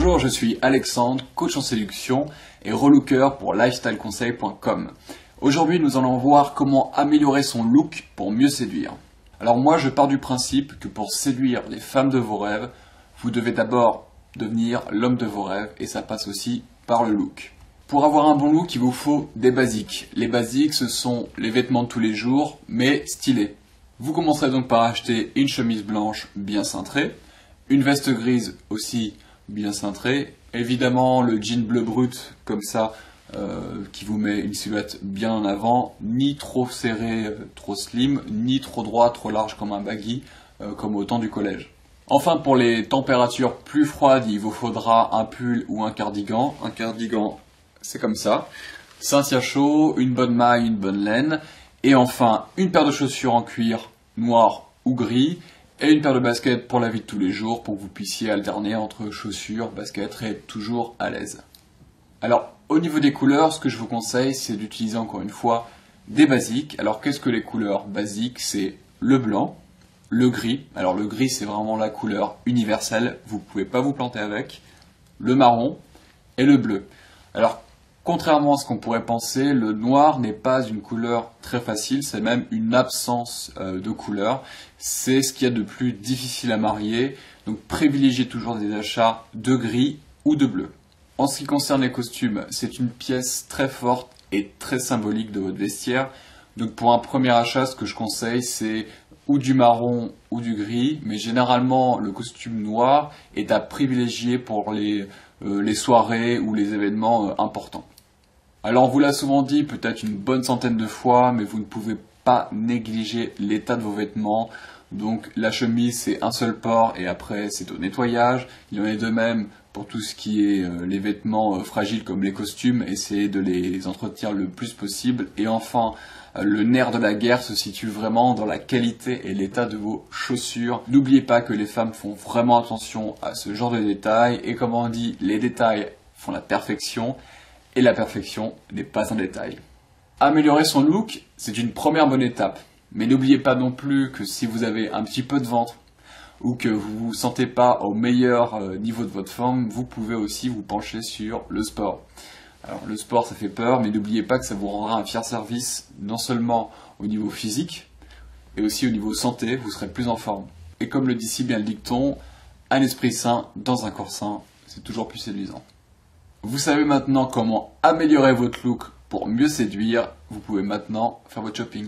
Bonjour, je suis Alexandre, coach en séduction et relooker pour lifestyleconseil.com. Aujourd'hui, nous allons voir comment améliorer son look pour mieux séduire. Alors moi, je pars du principe que pour séduire les femmes de vos rêves, vous devez d'abord devenir l'homme de vos rêves et ça passe aussi par le look. Pour avoir un bon look, il vous faut des basiques. Les basiques, ce sont les vêtements de tous les jours, mais stylés. Vous commencerez donc par acheter une chemise blanche bien cintrée, une veste grise aussi bien cintrée, évidemment le jean bleu brut comme ça qui vous met une silhouette bien en avant, ni trop serré, trop slim, ni trop droit, trop large comme un baggy, comme au temps du collège. Enfin, pour les températures plus froides, il vous faudra un pull ou un cardigan. Un cardigan, c'est comme ça. Ceinture chaud, une bonne maille, une bonne laine. Et enfin, une paire de chaussures en cuir noir ou gris. Et une paire de baskets pour la vie de tous les jours pour que vous puissiez alterner entre chaussures, baskets et être toujours à l'aise. Alors, au niveau des couleurs, ce que je vous conseille, c'est d'utiliser encore une fois des basiques. Alors, qu'est-ce que les couleurs basiques? C'est le blanc, le gris. Alors, le gris, c'est vraiment la couleur universelle. Vous ne pouvez pas vous planter avec. Le marron et le bleu. Alors, contrairement à ce qu'on pourrait penser, le noir n'est pas une couleur très facile, c'est même une absence de couleur. C'est ce qu'il y a de plus difficile à marier, donc privilégiez toujours des achats de gris ou de bleu. En ce qui concerne les costumes, c'est une pièce très forte et très symbolique de votre vestiaire. Donc pour un premier achat, ce que je conseille, c'est ou du marron ou du gris, mais généralement le costume noir est à privilégier pour les soirées ou les événements importants. Alors on vous l'a souvent dit, peut-être une bonne centaine de fois, mais vous ne pouvez pas négliger l'état de vos vêtements. Donc la chemise c'est un seul port et après c'est au nettoyage. Il en est de même pour tout ce qui est les vêtements fragiles comme les costumes, essayez de les entretenir le plus possible. Et enfin, le nerf de la guerre se situe vraiment dans la qualité et l'état de vos chaussures. N'oubliez pas que les femmes font vraiment attention à ce genre de détails et comme on dit, les détails font la perfection. Et la perfection n'est pas un détail. Améliorer son look, c'est une première bonne étape. Mais n'oubliez pas non plus que si vous avez un petit peu de ventre ou que vous ne vous sentez pas au meilleur niveau de votre forme, vous pouvez aussi vous pencher sur le sport. Alors le sport ça fait peur, mais n'oubliez pas que ça vous rendra un fier service non seulement au niveau physique, et aussi au niveau santé, vous serez plus en forme. Et comme le dit si bien le dicton, un esprit sain dans un corps sain, c'est toujours plus séduisant. Vous savez maintenant comment améliorer votre look pour mieux séduire. Vous pouvez maintenant faire votre shopping.